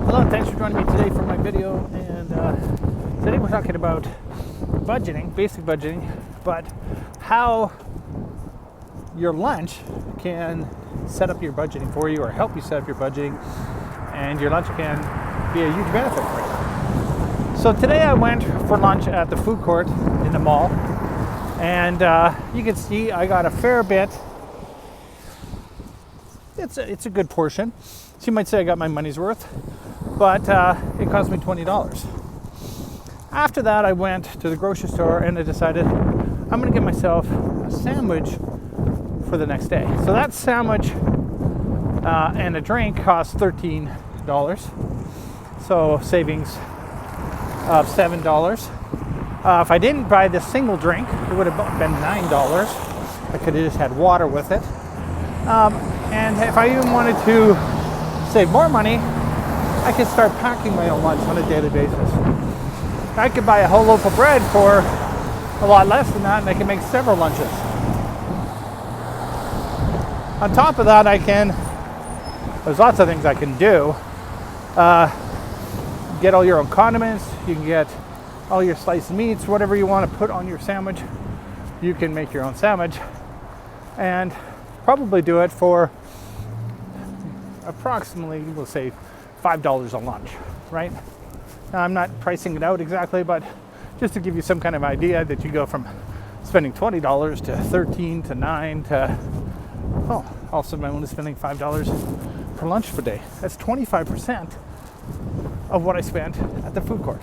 Hello, thanks for joining me today for my video. And today we're talking about budgeting, basic budgeting, but how your lunch can set up your budgeting for you or help you set up your budgeting, and your lunch can be a huge benefit for you. So today I went for lunch at the food court in the mall, and you can see I got a fair bit. It's a good portion. So you might say I got my money's worth, but it cost me $20. After that, I went to the grocery store and I decided I'm going to get myself a sandwich for the next day. So that sandwich and a drink cost $13. So savings of $7. If I didn't buy this single drink, it would have been $9. I could have just had water with it. And if I even wanted to save more money, I could start packing my own lunch on a daily basis. I could buy a whole loaf of bread for a lot less than that, and I can make several lunches. On top of that, there's lots of things I can do. Get all your own condiments, you can get all your sliced meats, whatever you want to put on your sandwich. You can make your own sandwich and probably do it for approximately, we'll say, $5 a lunch, right? Now, I'm not pricing it out exactly, but just to give you some kind of idea that you go from spending $20 to $13 to $9 to, all of a sudden I'm only spending $5 per lunch per day. That's 25% of what I spent at the food court.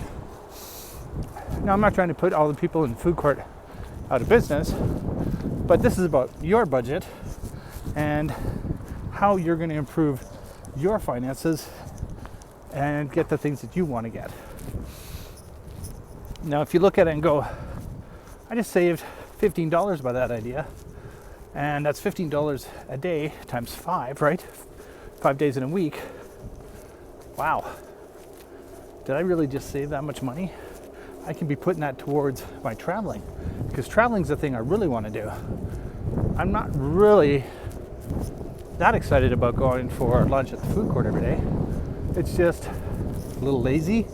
Now, I'm not trying to put all the people in the food court out of business, but this is about your budget and how you're going to improve your finances and get the things that you want to get. Now, if you look at it and go, I just saved $15 by that idea, and that's $15 a day times 5, right? 5 days in a week. Wow. Did I really just save that much money? I can be putting that towards my traveling, because traveling's the thing I really want to do. I'm not really that excited about going for lunch at the food court every day. It's just a little lazy,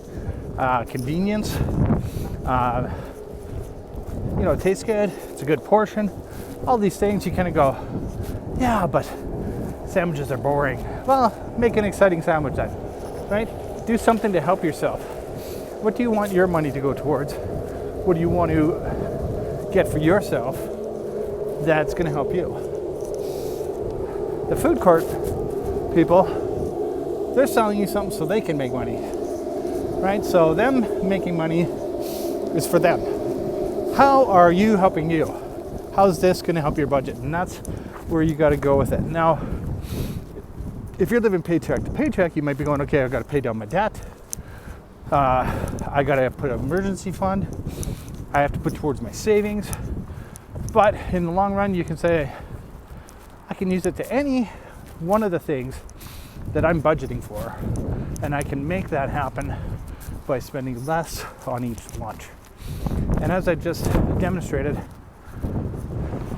convenience. It tastes good. It's a good portion. All these things you kind of go, yeah, but sandwiches are boring. Well, make an exciting sandwich then, right? Do something to help yourself. What do you want your money to go towards? What do you want to get for yourself that's going to help you? The food court people, they're selling you something so they can make money, right? So them making money is for them. How are you helping you? How's this going to help your budget? And that's where you got to go with it. Now, if you're living paycheck to paycheck, you might be going, okay, I've got to pay down my debt. I got to put an emergency fund. I have to put towards my savings. But in the long run, you can say, I can use it to any one of the things that I'm budgeting for, and I can make that happen by spending less on each lunch. And as I just demonstrated,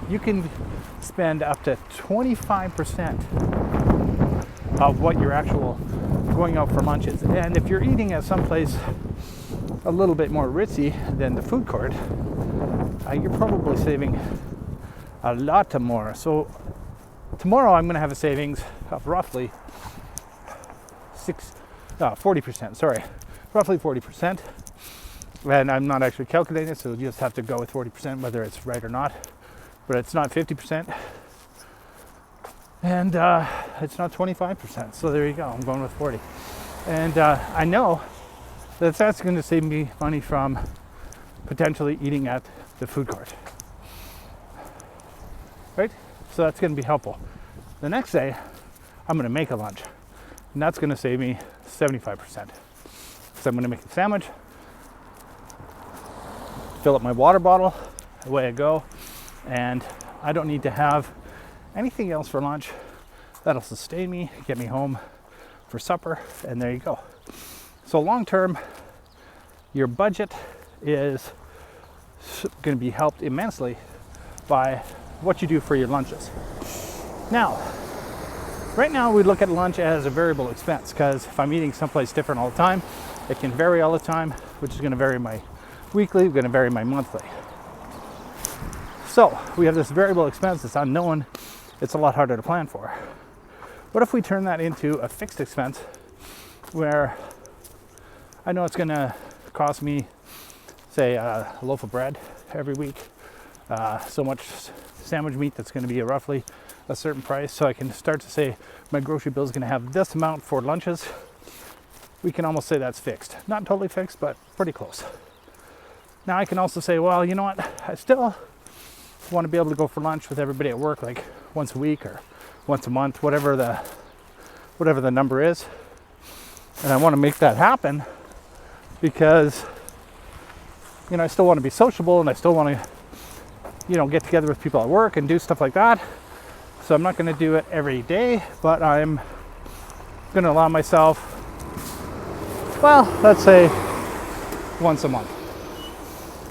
you can spend up to 25% of what your actual going out for lunch is. And if you're eating at some place a little bit more ritzy than the food court, you're probably saving a lot more. So tomorrow I'm going to have a savings of roughly 40%, roughly 40%. And I'm not actually calculating it, so you just have to go with 40%, whether it's right or not. But it's not 50%. And it's not 25%. So there you go, I'm going with 40. And I know that that's going to save me money from potentially eating at the food court. Right? So that's going to be helpful. The next day, I'm going to make a lunch, and that's going to save me 75%. So I'm going to make a sandwich, fill up my water bottle, away I go, and I don't need to have anything else for lunch. That'll sustain me, get me home for supper, and there you go. So long term, your budget is going to be helped immensely by what you do for your lunches. Now, Right now we look at lunch as a variable expense because if I'm eating someplace different all the time, it can vary all the time, which is going to vary my weekly, going to vary my monthly. So we have this variable expense that's unknown. It's a lot harder to plan for. What if we turn that into a fixed expense where I know it's going to cost me, say, a loaf of bread every week, so much sandwich meat that's going to be roughly a certain price, so I can start to say my grocery bill is going to have this amount for lunches. We can almost say that's fixed. Not totally fixed, but pretty close. Now I can also say, well, you know what? I still want to be able to go for lunch with everybody at work like once a week or once a month, whatever the number is. And I want to make that happen because, you know, I still want to be sociable and I still want to, you know, get together with people at work and do stuff like that. So I'm not going to do it every day, but I'm going to allow myself, well, let's say once a month.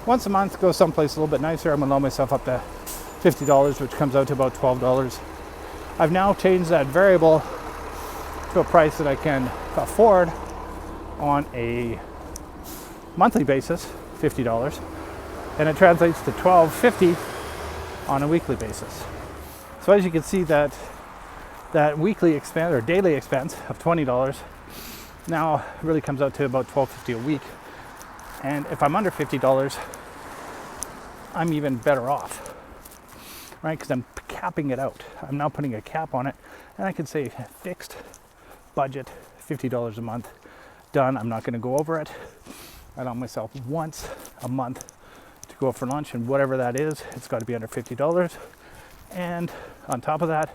Once a month, go someplace a little bit nicer. I'm going to allow myself up to $50, which comes out to about $12. I've now changed that variable to a price that I can afford on a monthly basis, $50, and it translates to $12.50 on a weekly basis. So as you can see, that weekly expense or daily expense of $20 now really comes out to about $12.50 a week. And if I'm under $50, I'm even better off, right? Because I'm capping it out. I'm now putting a cap on it, and I can say fixed budget, $50 a month, done. I'm not going to go over it. I allow myself once a month to go for lunch, and whatever that is, it's got to be under $50. And on top of that,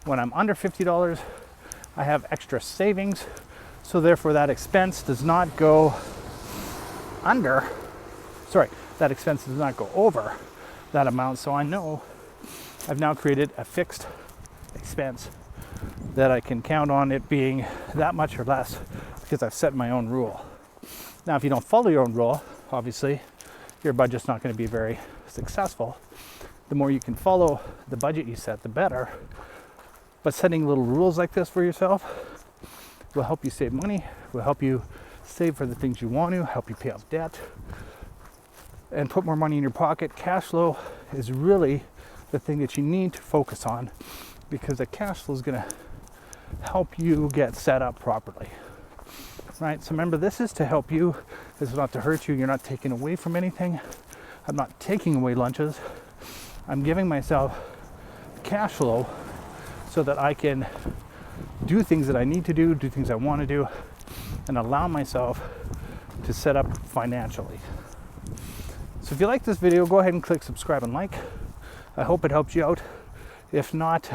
when I'm under $50, I have extra savings, so therefore that expense does not go that expense does not go over that amount. So I know I've now created a fixed expense that I can count on it being that much or less because I've set my own rule. Now, if you don't follow your own rule, obviously your budget's not going to be very successful. The more you can follow the budget you set, the better. But setting little rules like this for yourself will help you save money, will help you save for the things you want to, help you pay off debt, and put more money in your pocket. Cash flow is really the thing that you need to focus on because the cash flow is going to help you get set up properly. Right? So remember, this is to help you. This is not to hurt you. You're not taking away from anything. I'm not taking away lunches. I'm giving myself cash flow so that I can do things that I need to do things I want to do, and allow myself to set up financially. So if you like this video, go ahead and click subscribe and like. I hope it helped you out. If not,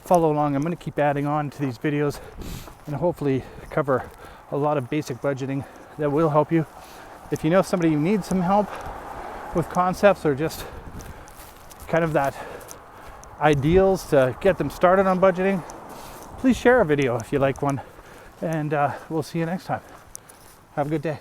follow along. I'm going to keep adding on to these videos and hopefully cover a lot of basic budgeting that will help you. If you know somebody who needs some help with concepts or just kind of that ideals to get them started on budgeting, please share a video if you like one, and we'll see you next time. Have a good day.